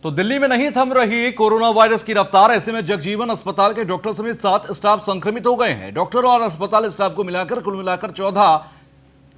तो दिल्ली में नहीं थम रही कोरोना वायरस की रफ्तार। ऐसे में जगजीवन अस्पताल के डॉक्टर समेत 7 स्टाफ संक्रमित हो गए हैं। डॉक्टर और अस्पताल स्टाफ को मिलाकर कुल मिलाकर 14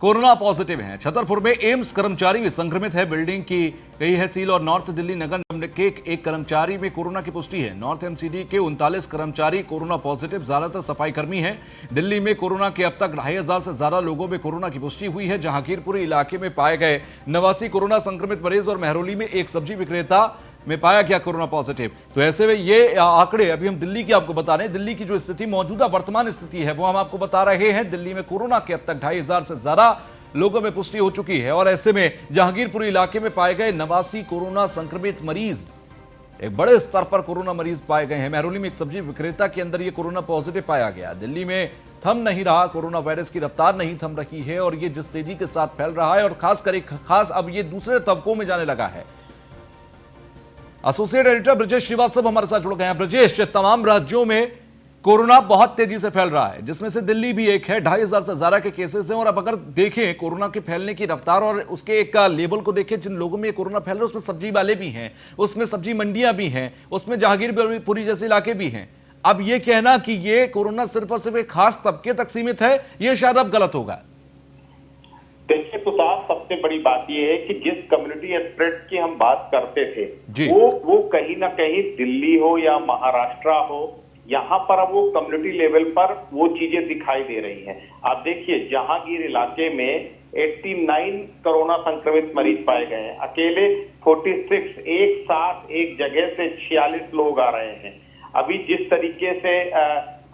कोरोना पॉजिटिव हैं। छतरपुर में एम्स कर्मचारी भी संक्रमित है। बिल्डिंग की गई है सील और नॉर्थ दिल्ली नगर निगम के एक कर्मचारी में कोरोना की पुष्टि है। नॉर्थ एमसीडी के 39 कर्मचारी कोरोना पॉजिटिव, ज्यादातर सफाई कर्मी हैं। दिल्ली में कोरोना के अब तक 2500 से ज्यादा लोगों में कोरोना की पुष्टि हुई है। जहांगीरपुरी इलाके में पाए गए 89 कोरोना संक्रमित मरीज और मेहरौली में एक सब्जी विक्रेता में पाया गया कोरोना पॉजिटिव। तो ऐसे में ये आंकड़े अभी हम दिल्ली की आपको बता रहे हैं। दिल्ली की जो स्थिति मौजूदा वर्तमान स्थिति है वो हम आपको बता रहे हैं। दिल्ली में कोरोना के अब तक 2500 से ज्यादा लोगों में पुष्टि हो चुकी है और ऐसे में जहांगीरपुरी इलाके में पाए गए 89 कोरोना संक्रमित मरीज, एक बड़े स्तर पर कोरोना मरीज पाए गए हैं। मेहरौली में एक सब्जी विक्रेता के अंदर ये कोरोना पॉजिटिव पाया गया। दिल्ली में थम नहीं रहा कोरोना वायरस की रफ्तार, नहीं थम रही है और ये जिस तेजी के साथ फैल रहा है और खास अब ये दूसरे तबकों में जाने लगा है। एसोसिएट एडिटर ब्रजेश श्रीवास्तव हमारे साथ जुड़ गए हैं। ब्रजेश, तमाम राज्यों में कोरोना बहुत तेजी से फैल रहा है, जिसमें से दिल्ली भी एक है। 2500 से ज्यादा के केसेस हैं और अब अगर देखें कोरोना के फैलने की रफ्तार और उसके एक लेवल को देखें, जिन लोगों में कोरोना फैल रहा है उसमें सब्जी वाले भी हैं, उसमें सब्जी मंडियां भी हैं, उसमें जहांगीरपुरी जैसे इलाके भी हैं। अब ये कहना कि ये कोरोना सिर्फ और सिर्फ एक खास तबके तक सीमित है, ये शायद अब गलत होगा। देखिए तुषार, सबसे बड़ी बात यह है कि जिस कम्युनिटी स्प्रेड की हम बात करते थे वो कहीं ना कहीं दिल्ली हो या महाराष्ट्र हो, यहाँ पर अब वो कम्युनिटी लेवल पर वो चीजें दिखाई दे रही हैं। आप देखिए जहांगीर इलाके में 89 कोरोना संक्रमित मरीज पाए गए हैं। अकेले 46 एक साथ एक जगह से 46 लोग आ रहे हैं। अभी जिस तरीके से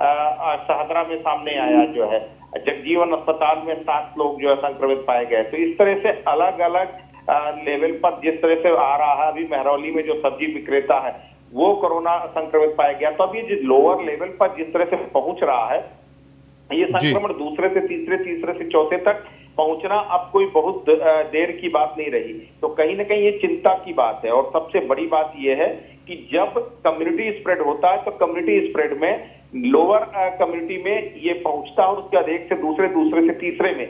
शहदरा में सामने आया जो है, जगजीवन अस्पताल में 7 लोग जो है संक्रमित पाए गए। तो इस तरह से अलग अलग लेवल पर जिस तरह से आ रहा है, अभी मेहरौली में जो सब्जी विक्रेता है वो कोरोना संक्रमित पाया गया। तो अभी जिस लोअर लेवल पर जिस तरह से पहुंच रहा है, ये संक्रमण दूसरे से तीसरे से चौथे तक पहुंचना अब कोई बहुत देर की बात नहीं रही। तो कहीं ना कहीं ये चिंता की बात है। और सबसे बड़ी बात ये है कि जब कम्युनिटी स्प्रेड होता है तो कम्युनिटी स्प्रेड में लोअर कम्युनिटी में ये पहुंचता है और उसके बाद एक से दूसरे से तीसरे में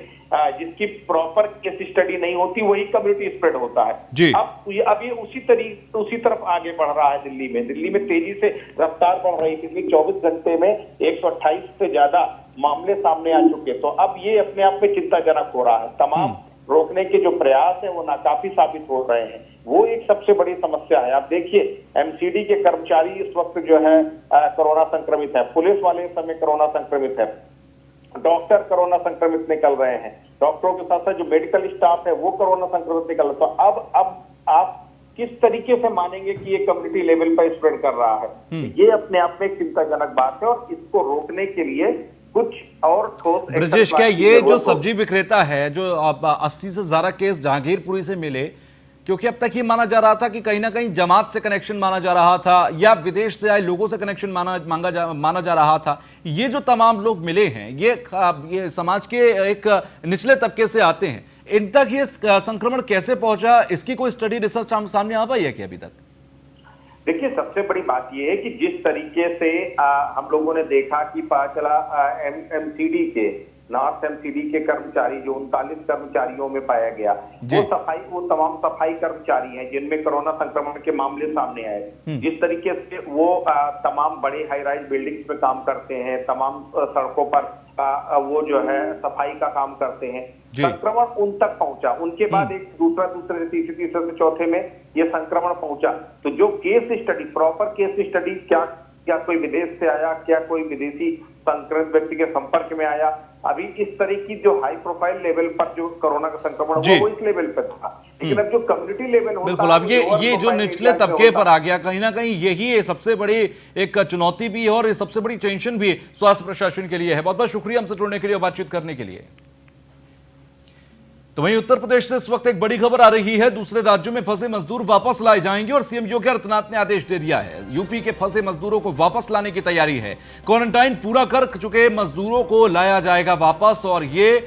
जिसकी प्रॉपर केस स्टडी नहीं होती वही कम्युनिटी स्प्रेड होता है। अब ये उसी तरफ आगे बढ़ रहा है। दिल्ली में तेजी से रफ्तार बढ़ रही थी। 24 घंटे में 128 से ज्यादा मामले सामने आ चुके। तो अब ये अपने आप में चिंताजनक हो रहा है। तमाम रोकने के जो प्रयास है वो नाकाफी साबित हो रहे हैं। वो एक सबसे बड़ी समस्या है। आप देखिए एमसीडी के कर्मचारी इस वक्त जो है कोरोना संक्रमित है, पुलिस वाले इस समय कोरोना संक्रमित है, डॉक्टर कोरोना संक्रमित निकल रहे हैं, डॉक्टरों के साथ साथ जो मेडिकल स्टाफ है वो कोरोना संक्रमित निकल रहा है। तो अब आप किस तरीके से मानेंगे कि ये कम्युनिटी लेवल पर स्प्रेड कर रहा है? ये अपने आप में एक चिंताजनक बात है और इसको रोकने के लिए कुछ और ठोस। ब्रजेश, क्या ये जो सब्जी विक्रेता है, जो 80 से ज्यादा केस जहांगीरपुरी से मिले, क्योंकि अब तक ये माना जा रहा था कि कहीं ना कहीं जमात से कनेक्शन माना जा रहा था या विदेश से आए लोगों से कनेक्शन माना जा रहा था, ये जो तमाम लोग मिले हैं ये समाज के एक निचले तबके से आते हैं, इन तक ये संक्रमण कैसे पहुंचा, इसकी कोई स्टडी रिसर्च सामने आ पाई है क्या अभी तक? देखिए सबसे बड़ी बात यह है कि जिस तरीके से हम लोगों ने देखा कि पता चला एमसीडी के नॉर्थ एमसीडी के कर्मचारी जो 39 कर्मचारियों में पाया गया, वो तमाम सफाई कर्मचारी हैं जिनमें कोरोना संक्रमण के मामले सामने आए। जिस तरीके से वो तमाम बड़े हाई राइज बिल्डिंग्स में काम करते हैं, तमाम सड़कों पर वो जो है सफाई का काम करते हैं, संक्रमण उन तक पहुंचा। उनके बाद एक दूसरे तीसरे से चौथे में ये संक्रमण पहुंचा। तो जो case study, proper case study, क्या कोई विदेश से आया, क्या कोई विदेशी संक्रमित व्यक्ति के संपर्क में आया, अभी इस तरह की जो हाई प्रोफाइल लेवल पर जो कोरोना का संक्रमण वो इस लेवल पर था। लेकिन अब जो कम्युनिटी लेवल होता है, बिल्कुल, अब ये जो निचले तबके पर आ गया, कहीं ना कहीं यही सबसे बड़ी एक चुनौती भी है और ये सबसे बड़ी टेंशन भी स्वास्थ्य प्रशासन के लिए है। बहुत बहुत शुक्रिया हमसे जुड़ने के लिए और बातचीत करने के लिए। तो वहीं उत्तर प्रदेश से इस वक्त एक बड़ी खबर आ रही है। दूसरे राज्यों में फंसे मजदूर वापस लाए जाएंगे और सीएम योगी आदित्यनाथ ने आदेश दे दिया है। यूपी के फंसे मजदूरों को वापस लाने की तैयारी है। क्वारंटाइन पूरा कर चुके मजदूरों को लाया जाएगा वापस और ये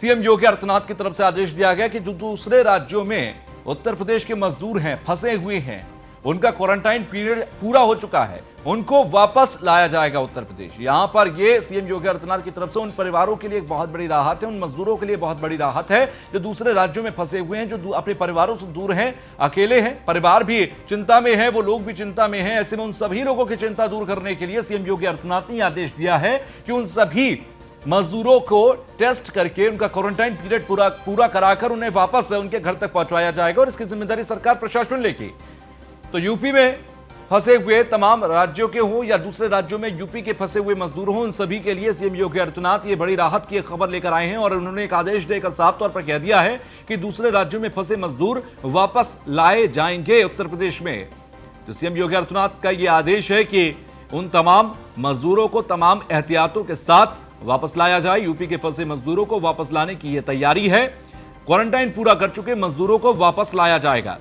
सीएम योगी आदित्यनाथ की तरफ से आदेश दिया गया कि जो दूसरे राज्यों में उत्तर प्रदेश के मजदूर हैं, फंसे हुए हैं, उनका क्वारंटाइन पीरियड पूरा हो चुका है, उनको वापस लाया जाएगा उत्तर प्रदेश। यहां पर ये सीएम योगी आदित्यनाथ की तरफ से उन परिवारों के लिए एक बहुत बड़ी राहत है, उन मजदूरों के लिए बहुत बड़ी राहत है जो दूसरे राज्यों में फंसे हुए हैं, जो अपने परिवारों से दूर हैं, अकेले हैं, परिवार भी चिंता में है, वो लोग भी चिंता में हैं। ऐसे में उन सभी लोगों की चिंता दूर करने के लिए सीएम योगी आदित्यनाथ ने आदेश दिया है कि उन सभी मजदूरों को टेस्ट करके उनका क्वारंटाइन पीरियड पूरा कराकर उन्हें वापस उनके घर तक पहुंचाया जाएगा और इसकी जिम्मेदारी सरकार प्रशासन लेगी। तो यूपी में फंसे हुए तमाम राज्यों के हों या दूसरे राज्यों में यूपी के फंसे हुए मजदूर हों, उन सभी के लिए सीएम योगी आदित्यनाथ ये बड़ी राहत की एक खबर लेकर आए हैं और उन्होंने एक आदेश देकर साफ तौर पर कह दिया है कि दूसरे राज्यों में फंसे मजदूर वापस लाए जाएंगे उत्तर प्रदेश में। तो सीएम योगी आदित्यनाथ का यह आदेश है कि उन तमाम मजदूरों को तमाम एहतियातों के साथ वापस लाया जाए। यूपी के फंसे मजदूरों को वापस लाने की यह तैयारी है। क्वारंटाइन पूरा कर चुके मजदूरों को वापस लाया जाएगा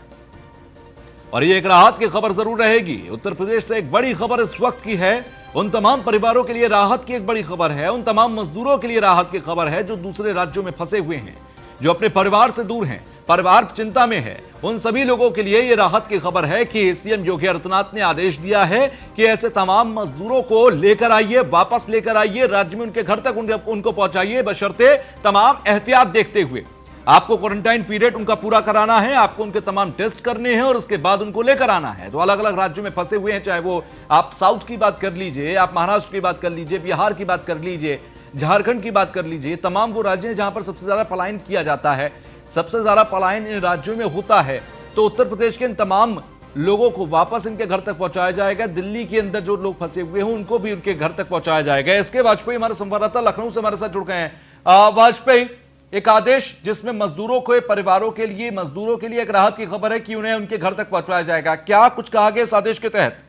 और ये एक राहत की खबर जरूर रहेगी। उत्तर प्रदेश से एक बड़ी खबर इस वक्त की है, उन तमाम परिवारों के लिए राहत की एक बड़ी खबर है, उन तमाम मजदूरों के लिए राहत की खबर है जो दूसरे राज्यों में फंसे हुए हैं, जो अपने परिवार से दूर हैं, परिवार चिंता में है। उन सभी लोगों के लिए यह राहत की खबर है कि सीएम योगी आदित्यनाथ ने आदेश दिया है कि ऐसे तमाम मजदूरों को लेकर आइए, वापस लेकर आइए, राज्य में उनके घर तक उनको पहुंचाइए, बशर्ते तमाम एहतियात देखते हुए। आपको क्वारंटाइन पीरियड उनका पूरा कराना है, आपको उनके तमाम टेस्ट करने हैं और उसके बाद उनको लेकर आना है। तो अलग अलग राज्यों में फंसे हुए हैं, चाहे वो आप साउथ की बात कर लीजिए, आप महाराष्ट्र की बात कर लीजिए, बिहार की बात कर लीजिए, झारखंड की बात कर लीजिए, तमाम वो राज्य हैं जहां पर सबसे ज्यादा पलायन किया जाता है, सबसे ज्यादा पलायन इन राज्यों में होता है। तो उत्तर प्रदेश के इन तमाम लोगों को वापस इनके घर तक पहुंचाया जाएगा। दिल्ली के अंदर जो लोग फंसे हुए हैं उनको भी उनके घर तक पहुंचाया जाएगा। इसके वाजपेयी हमारे संवाददाता लखनऊ से हमारे साथ जुड़ गए हैं। वाजपेयी, एक आदेश जिसमें मजदूरों के परिवारों के लिए, मजदूरों के लिए एक राहत की खबर है कि उन्हें उनके घर तक पहुंचाया जाएगा, क्या कुछ कहा गया इस आदेश के तहत?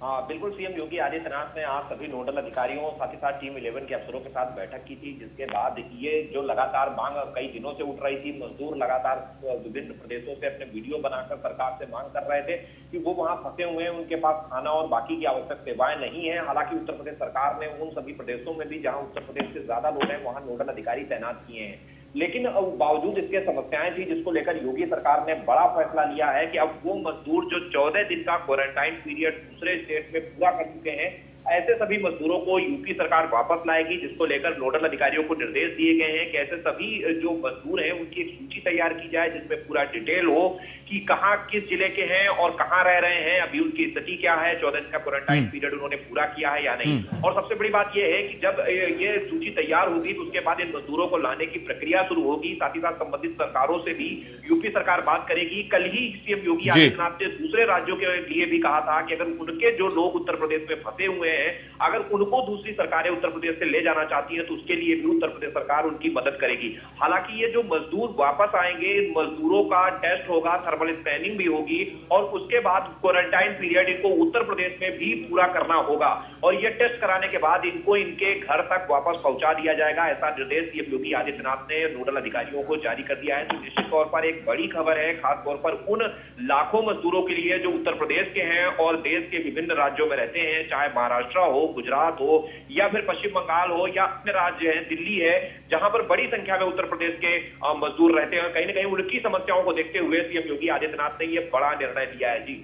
बिल्कुल, सीएम योगी आदित्यनाथ ने आज सभी नोडल अधिकारियों साथ ही साथ टीम 11 के अफसरों के साथ बैठक की थी, जिसके बाद ये जो लगातार मांग कई दिनों से उठ रही थी, मजदूर लगातार विभिन्न प्रदेशों से अपने वीडियो बनाकर सरकार से मांग कर रहे थे कि वो वहां फंसे हुए हैं, उनके पास खाना और बाकी की आवश्यक सेवाएं नहीं है। हालांकि उत्तर प्रदेश सरकार ने उन सभी प्रदेशों में भी जहां उत्तर प्रदेश से ज्यादा लोग हैं वहां नोडल अधिकारी तैनात किए हैं, लेकिन बावजूद इसके समस्याएं थी, जिसको लेकर योगी सरकार ने बड़ा फैसला लिया है कि अब वो मजदूर जो 14 दिन का क्वारंटाइन पीरियड दूसरे स्टेट में पूरा कर चुके हैं, ऐसे सभी मजदूरों को यूपी सरकार वापस लाएगी, जिसको लेकर नोडल अधिकारियों को निर्देश दिए गए हैं कि ऐसे सभी जो मजदूर हैं उनकी एक सूची तैयार की जाए जिसमें पूरा डिटेल हो कि कहाँ किस जिले के हैं और कहाँ रह रहे हैं, अभी उनकी स्थिति क्या है, 14 दिन का क्वारंटाइन पीरियड उन्होंने पूरा किया है या नहीं। और सबसे बड़ी बात यह है कि जब ये सूची तैयार होगी तो उसके बाद इन मजदूरों को लाने की प्रक्रिया शुरू होगी। साथ ही साथ संबंधित सरकारों से भी यूपी सरकार बात करेगी। कल ही सीएम योगी आदित्यनाथ ने दूसरे राज्यों के लिए भी कहा था कि अगर उनके जो लोग उत्तर प्रदेश में फंसे हुए हैं, अगर उनको दूसरी सरकारें उत्तर प्रदेश से ले जाना चाहती हैं तो उसके लिए भी उत्तर प्रदेश सरकार उनकी मदद करेगी। हालांकि ये जो मजदूर वापस आएंगे, इन मजदूरों का टेस्ट होगा, थर्मल स्कैनिंग भी होगी और उसके बाद क्वारंटाइन पीरियड इनको उत्तर प्रदेश में भी पूरा करना होगा और ये टेस्ट कराने के बाद इनको इनके घर तक वापस पहुंचा दिया जाएगा। ऐसा निर्देश सीएम योगी आदित्यनाथ ने नोडल अधिकारियों को जारी कर दिया है। तो निश्चित तौर पर एक बड़ी खबर है, खासतौर पर उन लाखों मजदूरों के लिए जो उत्तर प्रदेश के हैं और देश के विभिन्न राज्यों में रहते हैं, चाहे महाराष्ट्र हो, गुजरात हो या फिर पश्चिम बंगाल हो या अन्य राज्य है, दिल्ली है, जहां पर बड़ी संख्या में उत्तर प्रदेश के मजदूर रहते हैं। कहीं ना कहीं उनकी समस्याओं को देखते हुए सीएम योगी आदित्यनाथ ने यह बड़ा निर्णय लिया है। जी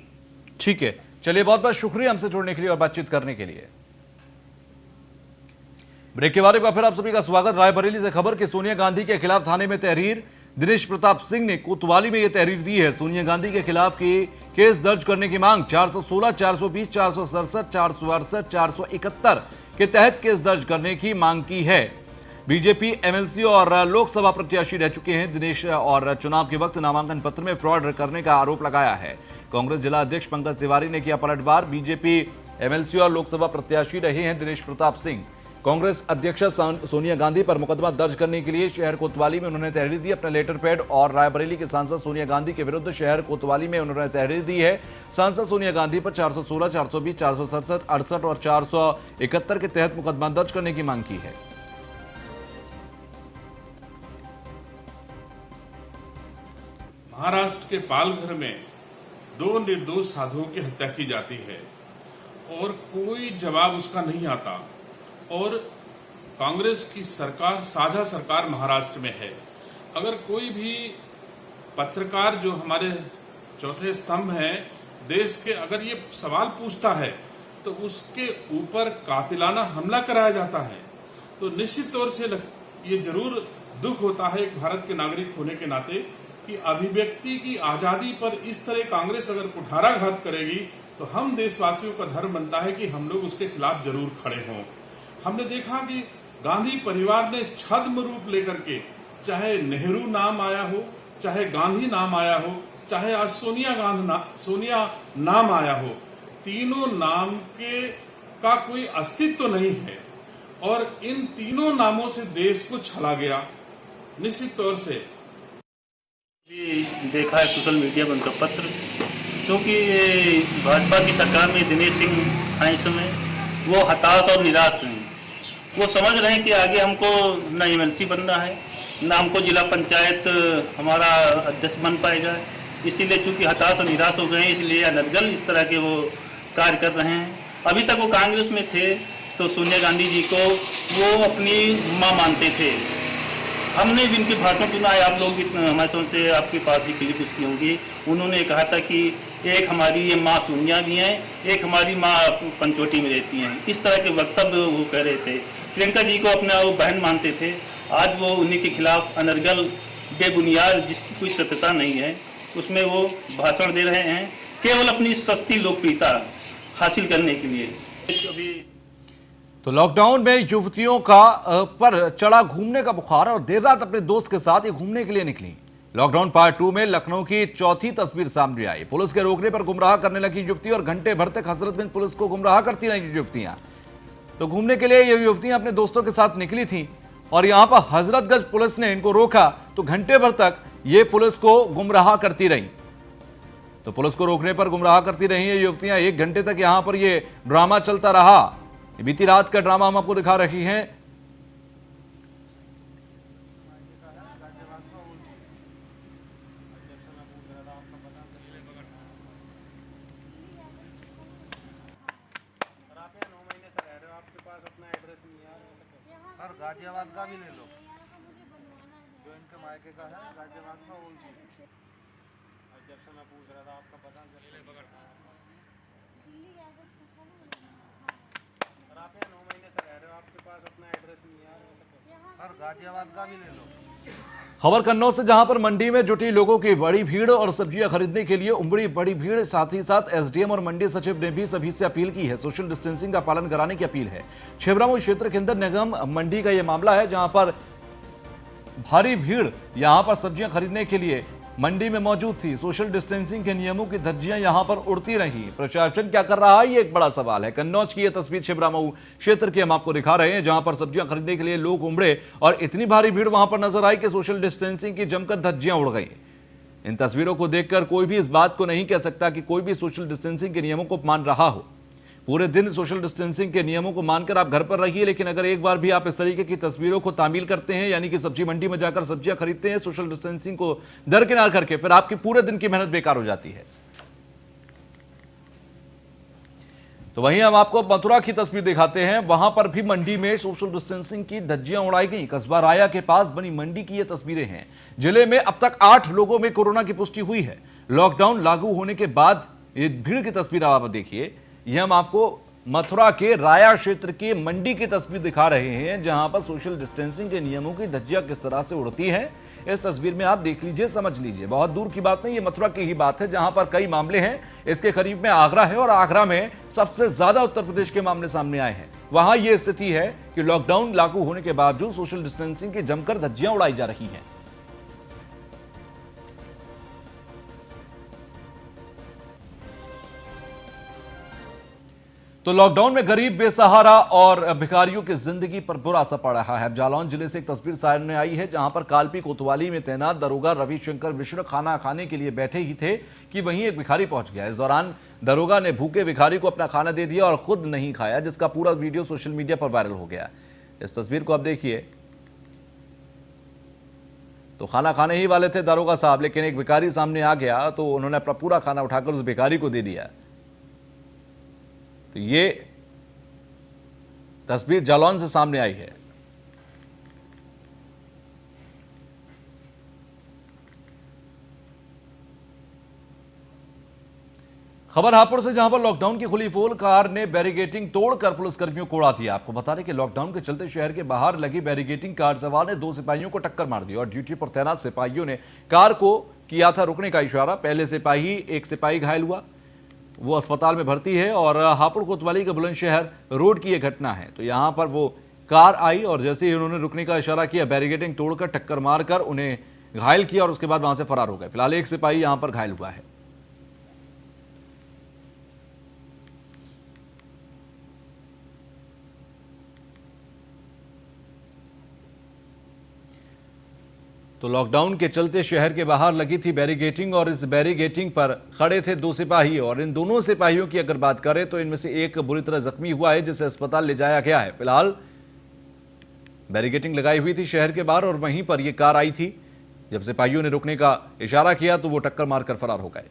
ठीक है, चलिए, बहुत बहुत शुक्रिया हमसे जुड़ने के लिए और बातचीत करने के लिए। ब्रेक के बाद एक बार फिर आप सभी का स्वागत। रायबरेली से खबर कि सोनिया गांधी के खिलाफ थाने में तहरीर, दिनेश प्रताप सिंह ने कोतवाली में यह तहरीर दी है। सोनिया गांधी के खिलाफ की केस दर्ज करने की मांग 416, 420, 467, 468, 471 के तहत केस दर्ज करने की मांग की है। बीजेपी एमएलसी और लोकसभा प्रत्याशी रह चुके हैं दिनेश और चुनाव के वक्त नामांकन पत्र में फ्रॉड करने का आरोप लगाया है। कांग्रेस जिला अध्यक्ष पंकज तिवारी ने किया पलटवार। बीजेपी एमएलसी और लोकसभा प्रत्याशी रहे हैं दिनेश प्रताप सिंह। कांग्रेस अध्यक्ष सोनिया गांधी पर मुकदमा दर्ज करने के लिए शहर कोतवाली में उन्होंने तहरीर दी अपने लेटर पैड और रायबरेली के सांसद सोनिया गांधी के विरुद्ध शहर कोतवाली में उन्होंने तहरीर दी है। सांसद सोनिया गांधी पर 416, 420, 467, 68 और 471 के तहत मुकदमा दर्ज करने की मांग की है। महाराष्ट्र के पालघर में 2 निर्दोष साधुओं की हत्या की जाती है और कोई जवाब उसका नहीं आता और कांग्रेस की सरकार, साझा सरकार महाराष्ट्र में है। अगर कोई भी पत्रकार जो हमारे चौथे स्तंभ हैं देश के अगर ये सवाल पूछता है तो उसके ऊपर कातिलाना हमला कराया जाता है, तो निश्चित तौर से ये जरूर दुख होता है एक भारत के नागरिक होने के नाते कि अभिव्यक्ति की आजादी पर इस तरह कांग्रेस अगर कुठाराघात करेगी तो हम देशवासियों का धर्म बनता है कि हम लोग उसके खिलाफ जरूर खड़े हों। हमने देखा कि गांधी परिवार ने छद्म रूप लेकर के, चाहे नेहरू नाम आया हो, चाहे गांधी नाम आया हो, चाहे आज सोनिया नाम आया हो, तीनों नाम का कोई अस्तित्व नहीं है और इन तीनों नामों से देश को छला गया। निश्चित तौर से भी देखा है सोशल मीडिया पर उनका पत्र, क्योंकि भाजपा की सरकार में दिनेश सिंह आए समय वो हताश और निराश हैं। वो समझ रहे हैं कि आगे हमको न एमएलसी बनना है, न हमको जिला पंचायत हमारा अध्यक्ष बन पाएगा। इसीलिए चूंकि हताश और निराश हो गए हैं, इसलिए अनर्गल इस तरह के वो कार्य कर रहे हैं। अभी तक वो कांग्रेस में थे तो सोनिया गांधी जी को वो अपनी माँ मानते थे। हमने भी इनके भाषण सुना है, आप लोग भी हमारे समझ से आपके पास भी क्लिप उसकी होंगी। उन्होंने कहा था कि एक हमारी ये माँ सोनिया भी हैं, एक हमारी माँ पंचवटी में रहती हैं। इस तरह के वक्तव्य वो कह रहे थे। प्रियंका जी को अपना वो बहन मानते थे, आज वो उन्हीं के खिलाफ अनर्गल बेबुनियाद, जिसकी कोई सत्यता नहीं है, उसमें वो भाषण दे रहे हैं केवल अपनी सस्ती लोकप्रियता हासिल करने के लिए। तो लॉकडाउन में युवतियों का पर चढ़ा घूमने का बुखार और देर रात अपने दोस्त के साथ ये घूमने के लिए निकली। लॉकडाउन पार्ट 2 में लखनऊ की चौथी तस्वीर सामने आई। पुलिस के रोकने पर गुमराह करने लगी युवती और घंटे भर तक हजरतगंज पुलिस को गुमराह करती रही युवतियां। तो घूमने के लिए ये युवतियां अपने दोस्तों के साथ निकली थी और यहां पर हजरतगंज पुलिस ने इनको रोका तो घंटे भर तक ये पुलिस को गुमराह करती रही। तो पुलिस को रोकने पर गुमराह करती रही ये युवतियां। 1 घंटे तक यहां पर ये ड्रामा चलता रहा। बीती रात का ड्रामा हम आपको दिखा रही हैं। सर गाजियाबाद का भी ले लो, जो इनके मायके का है गाजियाबाद का, वो जब से मैं पूछ रहा था आपका पता सर, आप यहाँ 9 महीने से रह रहे हो, आपके पास अपना एड्रेस नहीं है सर, गाजियाबाद का भी ले लो। खबर कन्नौज से, जहां पर मंडी में जुटी लोगों की बड़ी भीड़ और सब्जियां खरीदने के लिए उमड़ी बड़ी भीड़। साथ ही साथ एसडीएम और मंडी सचिव ने भी सभी से अपील की है, सोशल डिस्टेंसिंग का पालन कराने की अपील है। छिबरामऊ क्षेत्र के अंदर निगम मंडी का यह मामला है, जहां पर भारी भीड़ यहां पर सब्जियां खरीदने के लिए मंडी में मौजूद थी। सोशल डिस्टेंसिंग के नियमों की धज्जियां यहां पर उड़ती रही। प्रशासन क्या कर रहा है, ये एक बड़ा सवाल है। कन्नौज की यह तस्वीर छिबरामऊ क्षेत्र की हम आपको दिखा रहे हैं, जहां पर सब्जियां खरीदने के लिए लोग उमड़े और इतनी भारी भीड़ वहां पर नजर आई कि सोशल डिस्टेंसिंग की जमकर धज्जियां उड़ गई। इन तस्वीरों को देखकर कोई भी इस बात को नहीं कह सकता कि कोई भी सोशल डिस्टेंसिंग के नियमों को मान रहा हो। पूरे दिन सोशल डिस्टेंसिंग के नियमों को मानकर आप घर पर रहिए, लेकिन अगर एक बार भी आप इस तरीके की तस्वीरों को तामील करते हैं, यानी कि सब्जी मंडी में जाकर सब्जियां खरीदते हैं सोशल डिस्टेंसिंग को दरकिनार करके, फिर आपकी पूरे दिन की मेहनत बेकार हो जाती है। तो वहीं हम आपको मथुरा की तस्वीर दिखाते हैं। वहां पर भी मंडी में सोशल डिस्टेंसिंग की धज्जियां उड़ाई गई। कस्बा राया के पास बनी मंडी की ये तस्वीरें हैं। जिले में अब तक 8 लोगों में कोरोना की पुष्टि हुई है। लॉकडाउन लागू होने के बाद ये भीड़ की तस्वीर आप देखिए। यह हम आपको मथुरा के राया क्षेत्र की मंडी की तस्वीर दिखा रहे हैं, जहां पर सोशल डिस्टेंसिंग के नियमों की धज्जियां किस तरह से उड़ती हैं। इस तस्वीर में आप देख लीजिए, समझ लीजिए। बहुत दूर की बात नहीं, ये मथुरा की ही बात है, जहां पर कई मामले हैं। इसके करीब में आगरा है और आगरा में सबसे ज्यादा उत्तर प्रदेश के मामले सामने आए हैं। वहां यह स्थिति है कि लॉकडाउन लागू होने के बावजूद सोशल डिस्टेंसिंग की जमकर धज्जियां उड़ाई जा रही हैं। तो लॉकडाउन में गरीब, बेसहारा और भिखारियों की जिंदगी पर बुरा असर पड़ रहा है। अब जालौन जिले से एक तस्वीर सामने आई है, जहां पर कालपी कोतवाली में तैनात दरोगा रविशंकर मिश्र खाना खाने के लिए बैठे ही थे कि वहीं एक भिखारी पहुंच गया। इस दौरान दरोगा ने भूखे भिखारी को अपना खाना दे दिया और खुद नहीं खाया, जिसका पूरा वीडियो सोशल मीडिया पर वायरल हो गया। इस तस्वीर को आप देखिए। तो खाना खाने ही वाले थे दरोगा साहब, लेकिन एक भिखारी सामने आ गया तो उन्होंने अपना पूरा खाना उठाकर उस भिखारी को दे दिया। तो ये तस्वीर जालौन से सामने आई है। खबर हापुड़ से, जहां पर लॉकडाउन की खुली पोल, कार ने बैरिकेटिंग तोड़कर पुलिसकर्मियों को उड़ा दिया। आपको बता दें कि लॉकडाउन के चलते शहर के बाहर लगी बैरिकेटिंग, कार सवार ने 2 सिपाहियों को टक्कर मार दी और ड्यूटी पर तैनात सिपाहियों ने कार को किया था रुकने का इशारा। पहले एक सिपाही घायल हुआ, वो अस्पताल में भर्ती है। और हापुड़ कोतवाली का बुलंदशहर रोड की यह घटना है। तो यहां पर वो कार आई और जैसे ही उन्होंने रुकने का इशारा किया, बैरिकेटिंग तोड़कर टक्कर मारकर उन्हें घायल किया और उसके बाद वहां से फरार हो गए। फिलहाल एक सिपाही यहां पर घायल हुआ है। तो लॉकडाउन के चलते शहर के बाहर लगी थी बैरिकेटिंग और इस बैरिकेटिंग पर खड़े थे 2 सिपाही। और इन दोनों सिपाहियों की अगर बात करें तो इनमें से एक बुरी तरह जख्मी हुआ है, जिसे अस्पताल ले जाया गया है। फिलहाल बैरिकेटिंग लगाई हुई थी शहर के बाहर और वहीं पर यह कार आई थी। जब सिपाहियों ने रुकने का इशारा किया तो वो टक्कर मारकर फरार हो गए।